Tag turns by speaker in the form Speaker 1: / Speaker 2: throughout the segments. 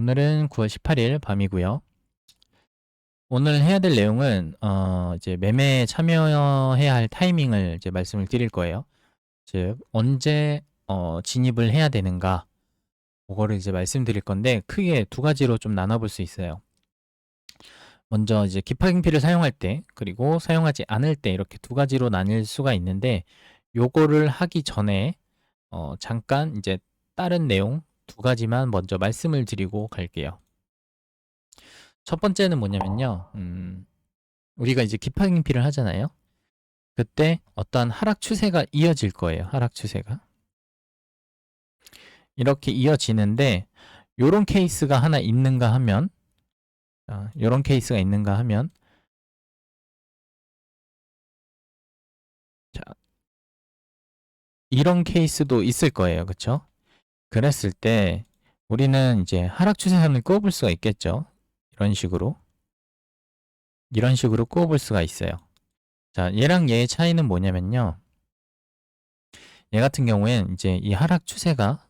Speaker 1: 오늘은 9월 18일 밤이고요. 오늘 해야 될 내용은 이제 매매에 참여해야 할 타이밍을 이제 말씀을 드릴 거예요. 즉 언제 진입을 해야 되는가 그거를 이제 말씀드릴 건데 크게 두 가지로 좀 나눠볼 수 있어요. 먼저 이제 기파경피를 사용할 때 그리고 사용하지 않을 때 이렇게 두 가지로 나뉠 수가 있는데 요거를 하기 전에 잠깐 이제 다른 내용 두 가지만 먼저 말씀을 드리고 갈게요. 첫 번째는 뭐냐면요. 우리가 이제 기파경피를 하잖아요. 그때 어떠한 하락 추세가 이어질 거예요. 하락 추세가. 이렇게 이어지는데 요런 케이스가 하나 있는가 하면 요런 케이스가 있는가 하면 자, 이런 케이스도 있을 거예요. 그쵸? 그랬을 때 우리는 이제 하락 추세선을 끄어볼 수가 있겠죠. 이런 식으로 끄어볼 수가 있어요. 자, 얘랑 얘의 차이는 뭐냐면요. 얘 같은 경우엔 이제 이 하락 추세가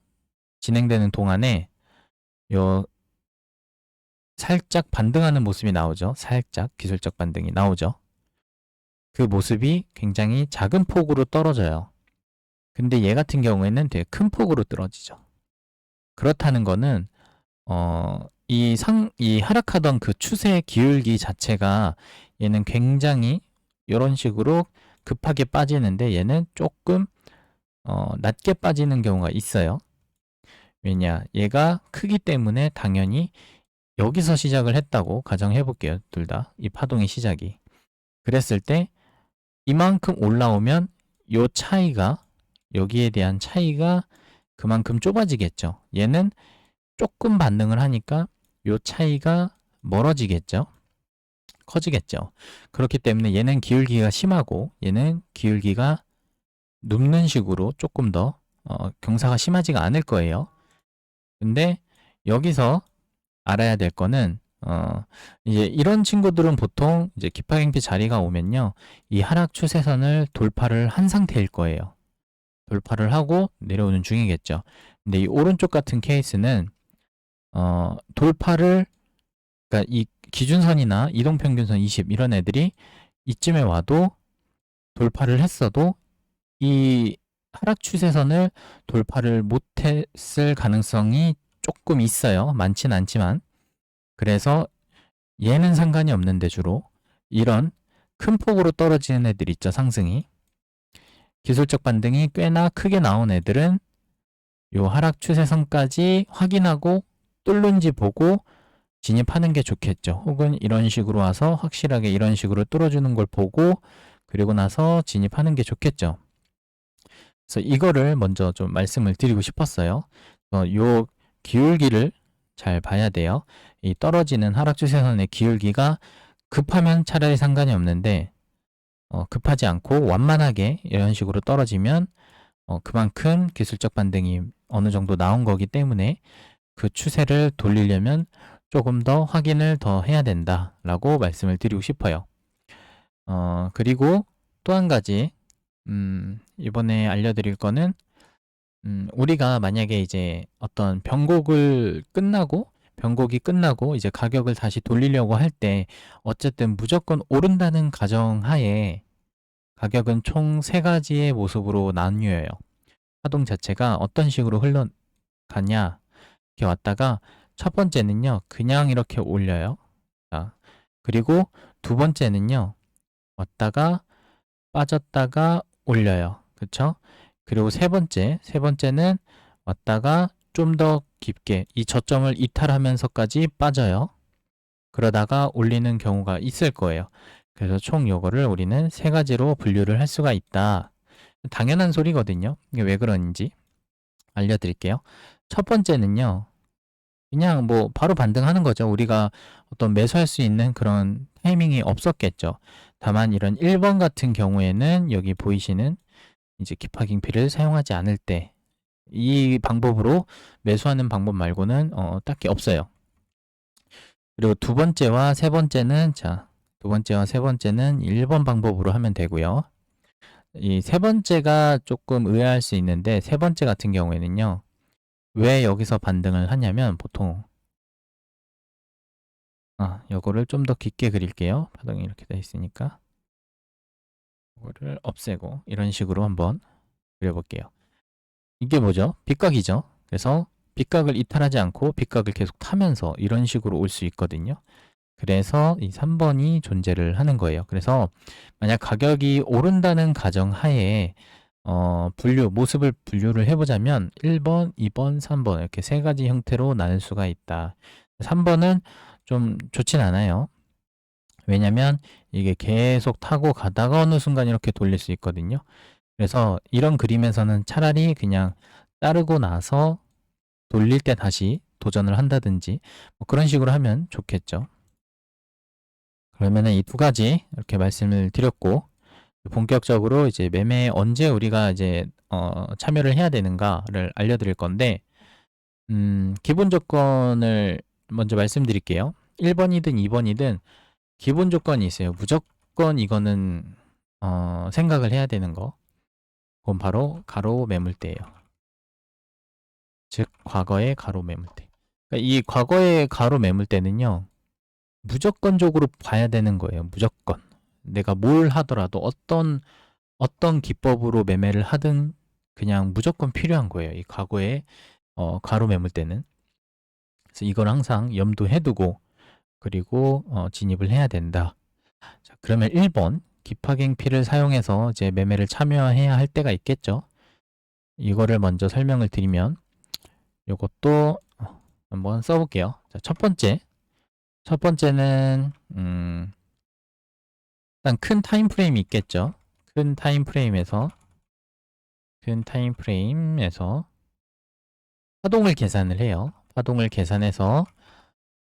Speaker 1: 진행되는 동안에 요 살짝 반등하는 모습이 나오죠. 살짝 기술적 반등이 나오죠. 그 모습이 굉장히 작은 폭으로 떨어져요. 근데 얘 같은 경우에는 되게 큰 폭으로 떨어지죠. 그렇다는 거는 이 하락하던 그 추세 기울기 자체가 얘는 굉장히 이런 식으로 급하게 빠지는데 얘는 조금 낮게 빠지는 경우가 있어요. 왜냐? 얘가 크기 때문에 당연히 여기서 시작을 했다고 가정해 볼게요. 둘 다. 이 파동의 시작이. 그랬을 때 이만큼 올라오면 요 차이가 여기에 대한 차이가 그만큼 좁아지겠죠. 얘는 조금 반등을 하니까 요 차이가 멀어지겠죠. 커지겠죠. 그렇기 때문에 얘는 기울기가 심하고 얘는 기울기가 눕는 식으로 조금 더 경사가 심하지가 않을 거예요. 근데 여기서 알아야 될 거는 이제 이런 친구들은 보통 이제 기파경피 자리가 오면요. 이 하락 추세선을 돌파를 한 상태일 거예요. 돌파를 하고 내려오는 중이겠죠. 근데 이 오른쪽 같은 케이스는 돌파를 그러니까 이 기준선이나 이동평균선 20 이런 애들이 이쯤에 와도 돌파를 했어도 이 하락 추세선을 돌파를 못했을 가능성이 조금 있어요. 많진 않지만. 그래서 얘는 상관이 없는데 주로 이런 큰 폭으로 떨어지는 애들 있죠. 상승이. 기술적 반등이 꽤나 크게 나온 애들은 요 하락 추세선까지 확인하고 뚫는지 보고 진입하는 게 좋겠죠. 혹은 이런 식으로 와서 확실하게 이런 식으로 뚫어주는 걸 보고 그리고 나서 진입하는 게 좋겠죠. 그래서 이거를 먼저 좀 말씀을 드리고 싶었어요. 요 기울기를 잘 봐야 돼요. 이 떨어지는 하락 추세선의 기울기가 급하면 차라리 상관이 없는데 급하지 않고 완만하게 이런 식으로 떨어지면 그만큼 기술적 반등이 어느 정도 나온 거기 때문에 그 추세를 돌리려면 조금 더 확인을 더 해야 된다라고 말씀을 드리고 싶어요. 그리고 또 한 가지 이번에 알려드릴 거는 우리가 만약에 이제 어떤 변곡이 끝나고 이제 가격을 다시 돌리려고 할 때 어쨌든 무조건 오른다는 가정하에 가격은 총 세 가지의 모습으로 나뉘어요. 파동 자체가 어떤 식으로 흘러가냐 이렇게 왔다가 첫 번째는요 그냥 이렇게 올려요. 자, 그리고 두 번째는요 왔다가 빠졌다가 올려요. 그쵸? 그리고 세 번째는 왔다가 좀 더 깊게 이 저점을 이탈하면서까지 빠져요. 그러다가 올리는 경우가 있을 거예요. 그래서 총 요거를 우리는 세 가지로 분류를 할 수가 있다. 당연한 소리거든요. 이게 왜 그런지 알려드릴게요. 첫 번째는요. 그냥 뭐 바로 반등하는 거죠. 우리가 어떤 매수할 수 있는 그런 타이밍이 없었겠죠. 다만 이런 1번 같은 경우에는 여기 보이시는 이제 기파경피를 사용하지 않을 때 이 방법으로 매수하는 방법 말고는 딱히 없어요. 그리고 두 번째와 세 번째는 1번 방법으로 하면 되고요. 이 세 번째가 조금 의아할 수 있는데 세 번째 같은 경우에는요. 왜 여기서 반등을 하냐면 보통 요거를 좀 더 깊게 그릴게요. 파동이 이렇게 돼 있으니까. 이거를 없애고 이런 식으로 한번 그려볼게요. 이게 뭐죠? 빗각이죠. 그래서 빗각을 이탈하지 않고 빗각을 계속 타면서 이런 식으로 올 수 있거든요. 그래서 이 3번이 존재를 하는 거예요. 그래서 만약 가격이 오른다는 가정하에 모습을 분류를 해보자면 1번, 2번, 3번 이렇게 세 가지 형태로 나눌 수가 있다. 3번은 좀 좋진 않아요. 왜냐면 이게 계속 타고 가다가 어느 순간 이렇게 돌릴 수 있거든요. 그래서 이런 그림에서는 차라리 그냥 자르고 나서 돌릴 때 다시 도전을 한다든지 뭐 그런 식으로 하면 좋겠죠. 그러면은 이 두 가지 이렇게 말씀을 드렸고, 본격적으로 이제 매매에 언제 우리가 이제 참여를 해야 되는가를 알려드릴 건데, 기본 조건을 먼저 말씀드릴게요. 1번이든 2번이든 기본 조건이 있어요. 무조건 이거는 생각을 해야 되는 거. 그건 바로 가로 매물대예요. 즉 과거의 가로 매물대. 그러니까 이 과거의 가로 매물대는요, 무조건적으로 봐야 되는 거예요. 무조건. 내가 뭘 하더라도 어떤 기법으로 매매를 하든 그냥 무조건 필요한 거예요. 이 과거의 가로 매물대는. 그래서 이걸 항상 염두해 두고 그리고 진입을 해야 된다. 자, 그러면 1번 기파갱피를 사용해서 이제 매매를 참여해야 할 때가 있겠죠. 이거를 먼저 설명을 드리면 이것도 한번 써볼게요. 자, 첫 번째는 일단 큰 타임 프레임이 있겠죠. 큰 타임 프레임에서 파동을 계산을 해요. 파동을 계산해서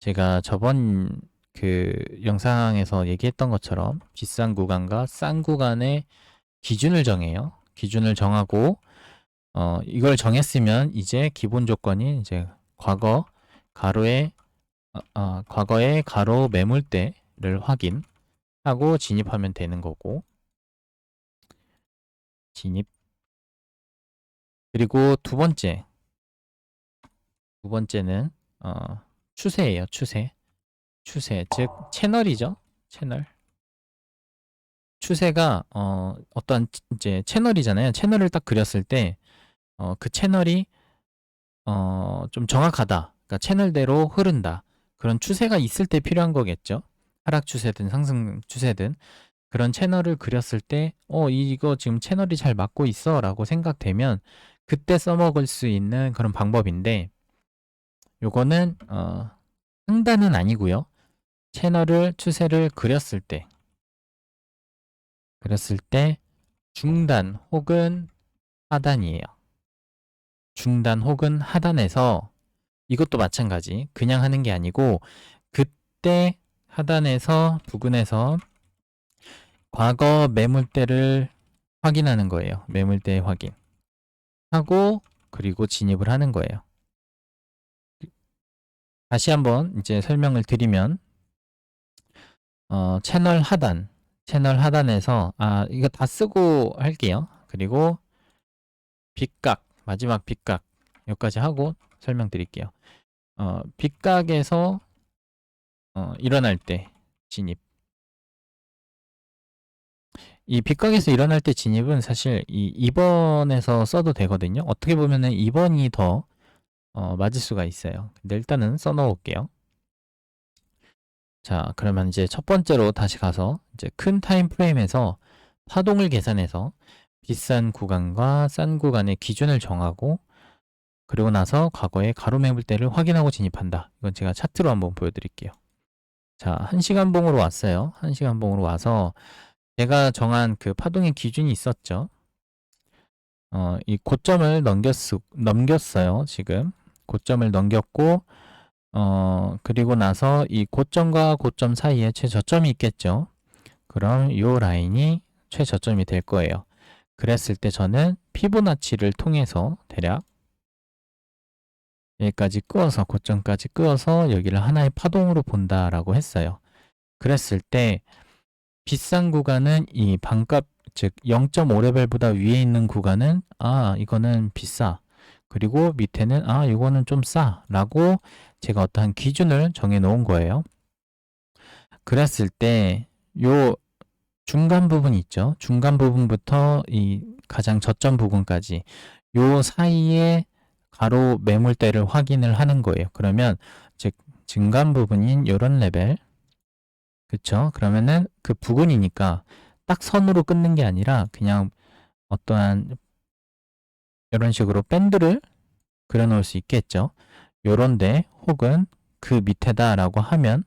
Speaker 1: 제가 저번 그 영상에서 얘기했던 것처럼 비싼 구간과 싼 구간의 기준을 정해요. 기준을 정하고 이걸 정했으면 이제 기본 조건이 이제 과거의 가로 매물대를 확인하고 진입하면 되는 거고, 진입. 그리고 두 번째는 추세예요. 추세, 즉 채널이죠. 추세가 어떤 이제 채널이잖아요. 채널을 딱 그렸을 때 그 채널이 좀 정확하다. 그러니까 채널대로 흐른다. 그런 추세가 있을 때 필요한 거겠죠. 하락 추세든 상승 추세든 그런 채널을 그렸을 때 이거 지금 채널이 잘 맞고 있어 라고 생각되면 그때 써먹을 수 있는 그런 방법인데, 요거는 상단은 아니고요. 추세를 그렸을 때 중단 혹은 하단이에요. 중단 혹은 하단에서 이것도 마찬가지. 그냥 하는 게 아니고 그때 하단에서 부근에서 과거 매물대를 확인하는 거예요. 매물대 확인 하고 그리고 진입을 하는 거예요. 다시 한번 이제 설명을 드리면 채널 하단에서 이거 다 쓰고 할게요. 그리고 마지막 빗각 여기까지 하고 설명드릴게요. 빗각에서 일어날 때 진입. 이 빗각에서 일어날 때 진입은 사실 이 2번에서 써도 되거든요. 어떻게 보면은 2번이 더 맞을 수가 있어요. 근데 일단은 써놓을게요. 자, 그러면 이제 첫 번째로 다시 가서 이제 큰 타임 프레임에서 파동을 계산해서 비싼 구간과 싼 구간의 기준을 정하고 그리고 나서 과거의 가로 매물대를 확인하고 진입한다. 이건 제가 차트로 한번 보여드릴게요. 자, 1시간봉으로 왔어요. 1시간봉으로 와서 제가 정한 그 파동의 기준이 있었죠. 이 고점을 넘겼어요. 지금 고점을 넘겼고 그리고 나서 이 고점과 고점 사이에 최저점이 있겠죠. 그럼 이 라인이 최저점이 될 거예요. 그랬을 때 저는 피보나치를 통해서 대략 여기까지 끄어서 고점까지 끄어서 여기를 하나의 파동으로 본다라고 했어요. 그랬을 때 비싼 구간은 이 반값 즉 0.5레벨보다 위에 있는 구간은 이거는 비싸. 그리고 밑에는 이거는 좀 싸 라고 제가 어떠한 기준을 정해 놓은 거예요. 그랬을 때 요 중간 부분 있죠. 중간 부분부터 이 가장 저점 부분까지 요 사이에 가로 매물대를 확인을 하는 거예요. 그러면 즉 중간 부분인 요런 레벨, 그쵸? 그러면은 그 부근이니까 딱 선으로 끊는 게 아니라 그냥 어떠한 이런 식으로 밴드를 그려 놓을 수 있겠죠. 요런데 혹은 그 밑에다라고 하면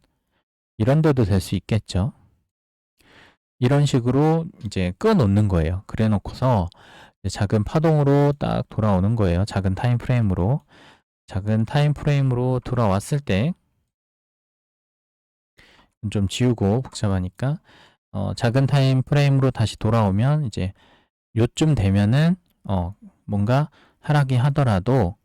Speaker 1: 이런 데도 될 수 있겠죠. 이런 식으로 이제 끊어 놓는 거예요. 그래 놓고서 작은 파동으로 딱 돌아오는 거예요. 작은 타임 프레임으로. 작은 타임 프레임으로 돌아왔을 때 좀 지우고 복잡하니까 작은 타임 프레임으로 다시 돌아오면 이제 요쯤 되면은 뭔가 하락이 하더라도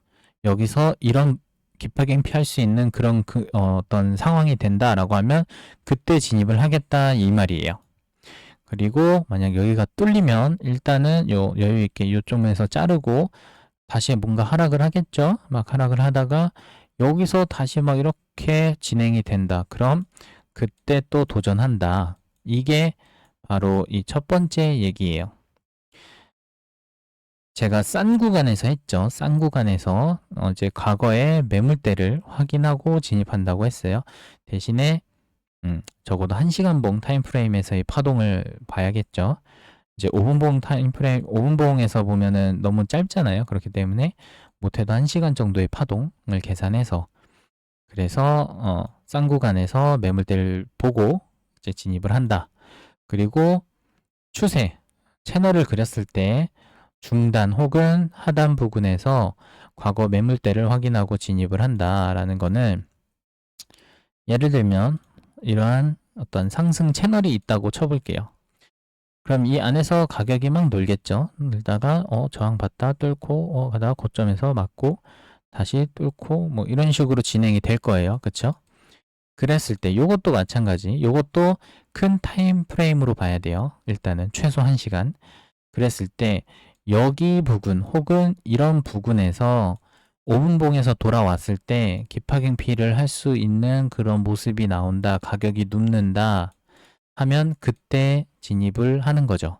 Speaker 1: 여기서 이런 깃파갱 피할 수 있는 그런 어떤 상황이 된다라고 하면 그때 진입을 하겠다 이 말이에요. 그리고 만약 여기가 뚫리면 일단은 요 여유 있게 요쪽에서 자르고 다시 뭔가 하락을 하겠죠. 막 하락을 하다가 여기서 다시 막 이렇게 진행이 된다. 그럼 그때 또 도전한다. 이게 바로 이 첫 번째 얘기예요. 제가 싼 구간에서 했죠. 싼 구간에서 이제 과거의 매물대를 확인하고 진입한다고 했어요. 대신에 적어도 1시간봉 타임프레임에서의 파동을 봐야겠죠. 이제 5분봉 타임프레임, 5분봉에서 보면은 너무 짧잖아요. 그렇기 때문에 못해도 1시간 정도의 파동을 계산해서 그래서 싼 구간에서 매물대를 보고 이제 진입을 한다. 그리고 추세, 채널을 그렸을 때 중단 혹은 하단 부근에서 과거 매물대를 확인하고 진입을 한다라는 거는 예를 들면 이러한 어떤 상승 채널이 있다고 쳐볼게요. 그럼 이 안에서 가격이 막 놀겠죠. 놀다가 저항받다 뚫고 가다가 고점에서 맞고 다시 뚫고 뭐 이런 식으로 진행이 될 거예요. 그쵸? 그랬을 때 요것도 마찬가지. 요것도 큰 타임 프레임으로 봐야 돼요. 일단은 최소 1시간. 그랬을 때 여기 부근 혹은 이런 부근에서 5분봉에서 돌아왔을 때 깃파갱피를 할 수 있는 그런 모습이 나온다. 가격이 눕는다 하면 그때 진입을 하는 거죠.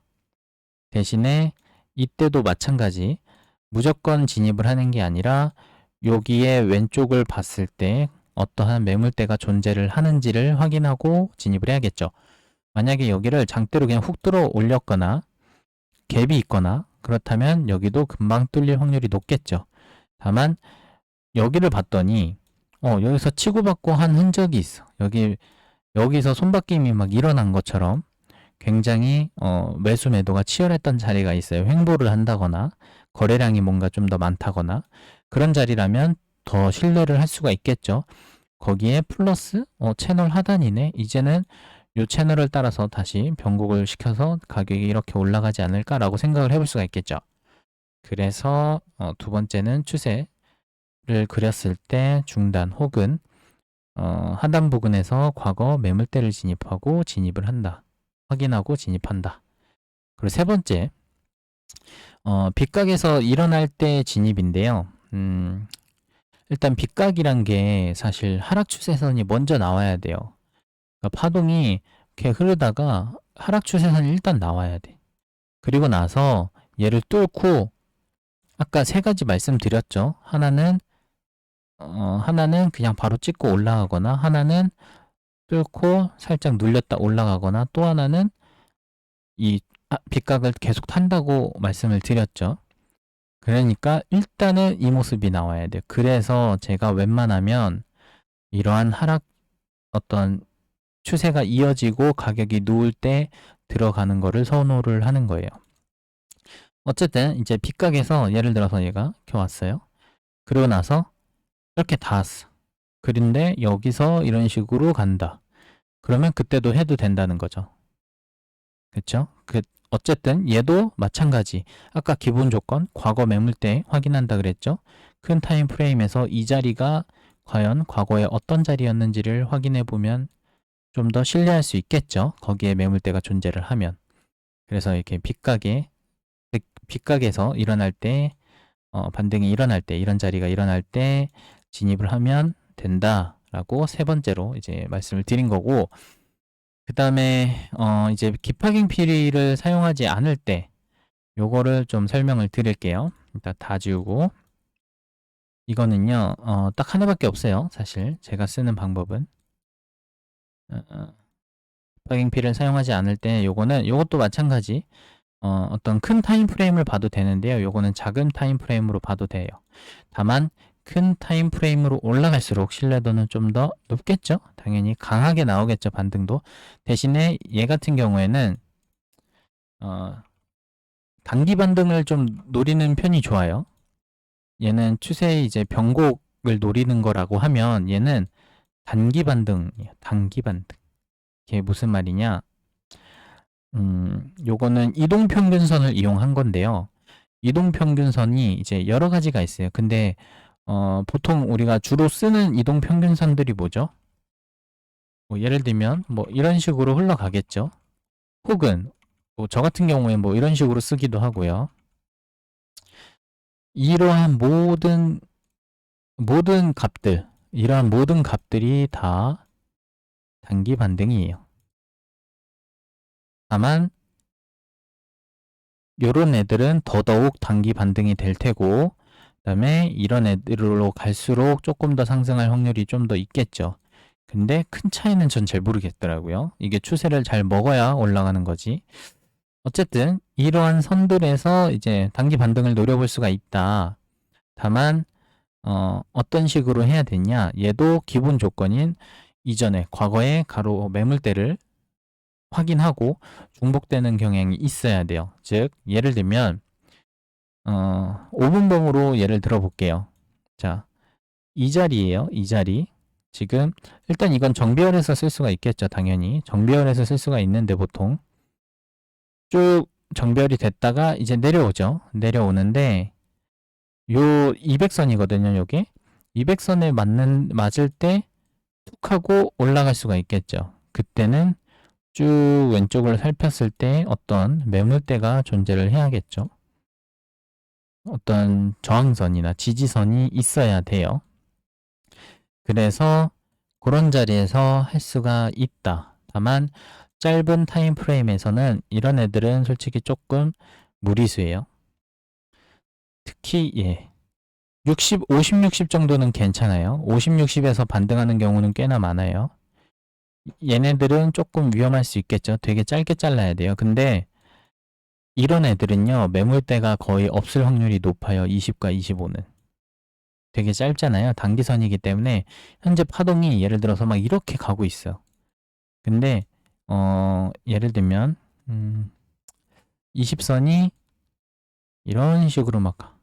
Speaker 1: 대신에 이때도 마찬가지 무조건 진입을 하는 게 아니라 여기에 왼쪽을 봤을 때 어떠한 매물대가 존재를 하는지를 확인하고 진입을 해야겠죠. 만약에 여기를 장대로 그냥 훅 들어 올렸거나 갭이 있거나 그렇다면 여기도 금방 뚫릴 확률이 높겠죠. 다만 여기를 봤더니 여기서 치고받고 한 흔적이 있어. 여기서 손바뀜이 막 일어난 것처럼 굉장히 매수 매도가 치열했던 자리가 있어요. 횡보를 한다거나 거래량이 뭔가 좀 더 많다거나 그런 자리라면 더 신뢰를 할 수가 있겠죠. 거기에 플러스 채널 하단이네. 이제는 이 채널을 따라서 다시 변곡을 시켜서 가격이 이렇게 올라가지 않을까라고 생각을 해볼 수가 있겠죠. 그래서 두 번째는 추세를 그렸을 때 중단 혹은 하단 부근에서 과거 매물대를 진입하고 진입을 한다. 확인하고 진입한다. 그리고 세 번째, 빗각에서 일어날 때 진입인데요. 일단 빗각이란 게 사실 하락 추세선이 먼저 나와야 돼요. 그러니까 파동이 이렇게 흐르다가 하락 추세선이 일단 나와야 돼. 그리고 나서 얘를 뚫고 아까 세 가지 말씀드렸죠. 하나는 그냥 바로 찍고 올라가거나 하나는 뚫고 살짝 눌렸다 올라가거나 또 하나는 이 빗각을 계속 탄다고 말씀을 드렸죠. 그러니까 일단은 이 모습이 나와야 돼요. 그래서 제가 웬만하면 이러한 하락 어떤 추세가 이어지고 가격이 누울 때 들어가는 거를 선호를 하는 거예요. 어쨌든 이제 빗각에서 예를 들어서 얘가 이렇게 왔어요. 그러고 나서 이렇게 닿았어. 그런데 여기서 이런 식으로 간다. 그러면 그때도 해도 된다는 거죠. 그쵸? 어쨌든 얘도 마찬가지. 아까 기본 조건 과거 매물대 확인한다 그랬죠? 큰 타임 프레임에서 이 자리가 과연 과거에 어떤 자리였는지를 확인해 보면 좀 더 신뢰할 수 있겠죠? 거기에 매물대가 존재를 하면. 그래서 이렇게 빗각에서 일어날 때 반등이 일어날 때 이런 자리가 일어날 때 진입을 하면 된다라고 세 번째로 이제 말씀을 드린 거고 그 다음에 이제 깁하깅 필을 사용하지 않을 때 요거를 좀 설명을 드릴게요. 일단 다 지우고, 이거는요 딱 하나밖에 없어요. 사실 제가 쓰는 방법은 깁하깅필을 사용하지 않을 때 요것도 마찬가지 어떤 큰 타임 프레임을 봐도 되는데요. 요거는 작은 타임 프레임으로 봐도 돼요. 다만 큰 타임 프레임으로 올라갈수록 신뢰도는 좀 더 높겠죠. 당연히 강하게 나오겠죠, 반등도. 대신에 얘 같은 경우에는 단기 반등을 좀 노리는 편이 좋아요. 얘는 추세의 이제 변곡을 노리는 거라고 하면 얘는 단기 반등이에요. 단기 반등. 이게 무슨 말이냐? 요거는 이동평균선을 이용한 건데요. 이동평균선이 이제 여러 가지가 있어요. 근데 보통 우리가 주로 쓰는 이동평균선들이 뭐죠? 뭐 예를 들면 뭐 이런 식으로 흘러가겠죠. 혹은 뭐 저 같은 경우에 뭐 이런 식으로 쓰기도 하고요. 이러한 모든 값들, 이러한 모든 값들이 다 단기 반등이에요. 다만 요런 애들은 더더욱 단기 반등이 될 테고, 그다음에 이런 애들로 갈수록 조금 더 상승할 확률이 좀 더 있겠죠. 근데 큰 차이는 전 잘 모르겠더라고요. 이게 추세를 잘 먹어야 올라가는 거지. 어쨌든 이러한 선들에서 이제 단기 반등을 노려볼 수가 있다. 다만 어떤 식으로 해야 되냐? 얘도 기본 조건인 이전에 과거의 가로 매물대를 확인하고 중복되는 경향이 있어야 돼요. 즉 예를 들면 5분봉으로 예를 들어 볼게요. 자, 이 자리예요. 이 자리. 지금 일단 이건 정비열에서 쓸 수가 있겠죠. 당연히 정비열에서 쓸 수가 있는데 보통 쭉 정비열이 됐다가 이제 내려오죠. 내려오는데 요 200선이거든요. 요게 200선에 맞을 때 툭 하고 올라갈 수가 있겠죠. 그때는 쭉 왼쪽을 살폈을 때 어떤 매물대가 존재를 해야겠죠. 어떤 저항선이나 지지선이 있어야 돼요. 그래서 그런 자리에서 할 수가 있다. 다만 짧은 타임 프레임에서는 이런 애들은 솔직히 조금 무리수예요. 특히 50, 60 정도는 괜찮아요. 50, 60에서 반등하는 경우는 꽤나 많아요. 얘네들은 조금 위험할 수 있겠죠. 되게 짧게 잘라야 돼요. 근데 이런 애들은요, 매물대가 거의 없을 확률이 높아요. 20과 25는. 되게 짧잖아요. 단기선이기 때문에 현재 파동이 예를 들어서 막 이렇게 가고 있어요. 근데 예를 들면 20선이 이런 식으로 막 가.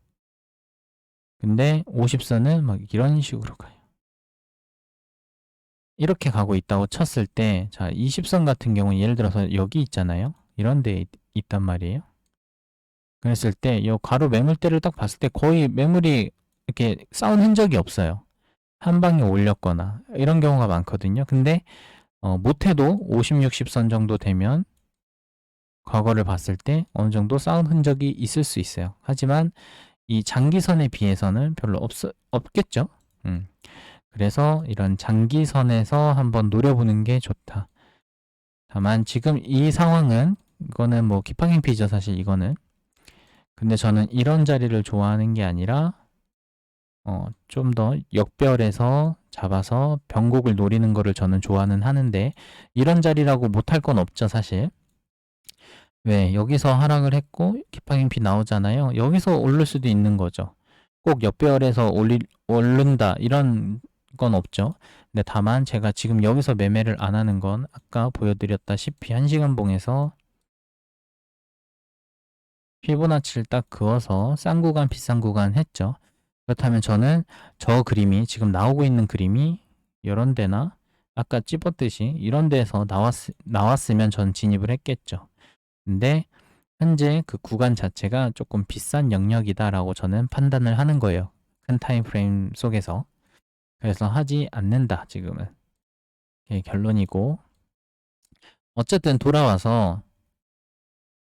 Speaker 1: 근데 50선은 막 이런 식으로 가요. 이렇게 가고 있다고 쳤을 때, 자, 20선 같은 경우는 예를 들어서 여기 있잖아요. 이런 데 있단 말이에요. 그랬을 때, 이 가로 매물대를 딱 봤을 때 거의 매물이 이렇게 싸운 흔적이 없어요. 한 방에 올렸거나 이런 경우가 많거든요. 근데 못해도 50, 60선 정도 되면 과거를 봤을 때 어느 정도 싸운 흔적이 있을 수 있어요. 하지만 이 장기선에 비해서는 별로 없겠죠. 그래서 이런 장기선에서 한번 노려보는 게 좋다. 다만 지금 이 상황은 이거는 뭐 깁하깅피죠 사실 이거는. 근데 저는 이런 자리를 좋아하는 게 아니라 좀 더 역별에서 잡아서 변곡을 노리는 거를 저는 좋아는 하는데 이런 자리라고 못할 건 없죠 사실. 왜? 여기서 하락을 했고 깁하깅피 나오잖아요. 여기서 오를 수도 있는 거죠. 꼭 역별에서 오른다 이런 건 없죠. 근데 다만 제가 지금 여기서 매매를 안 하는 건 아까 보여드렸다시피 1시간봉에서 피보나치를 딱 그어서 싼 구간 비싼 구간 했죠. 그렇다면 저는 저 그림이 지금 나오고 있는 그림이 이런 데나 아까 찝었듯이 이런 데서 나왔으면 전 진입을 했겠죠. 근데 현재 그 구간 자체가 조금 비싼 영역이다라고 저는 판단을 하는 거예요. 큰 타임프레임 속에서. 그래서 하지 않는다, 지금은. 이게 결론이고. 어쨌든 돌아와서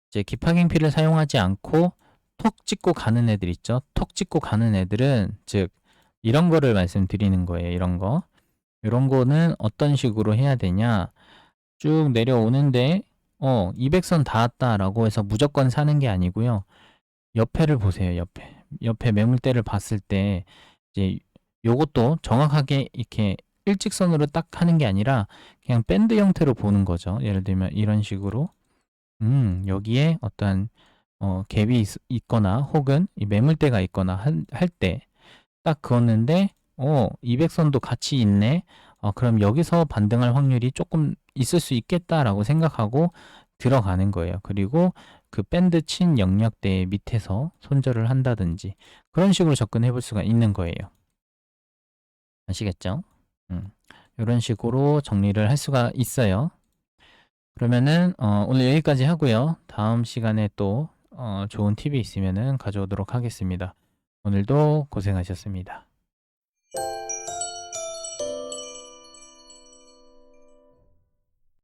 Speaker 1: 이제 깁하깅필을 사용하지 않고 톡 찍고 가는 애들 있죠. 톡 찍고 가는 애들은 즉 이런 거를 말씀드리는 거예요. 이런 거. 이런 거는 어떤 식으로 해야 되냐? 쭉 내려오는데 200선 닿았다라고 해서 무조건 사는 게 아니고요. 옆에를 보세요. 옆에 매물대를 봤을 때 이제 요것도 정확하게 이렇게 일직선으로 딱 하는 게 아니라 그냥 밴드 형태로 보는 거죠. 예를 들면 이런 식으로 여기에 어떤 갭이 있거나 혹은 이 매물대가 있거나 할 때 딱 그었는데 200선도 같이 있네. 그럼 여기서 반등할 확률이 조금 있을 수 있겠다라고 생각하고 들어가는 거예요. 그리고 그 밴드 친 영역대 밑에서 손절을 한다든지 그런 식으로 접근해 볼 수가 있는 거예요. 아시겠죠? 이런 식으로 정리를 할 수가 있어요. 그러면은 오늘 여기까지 하고요. 다음 시간에 또 좋은 팁이 있으면은 가져오도록 하겠습니다. 오늘도 고생하셨습니다.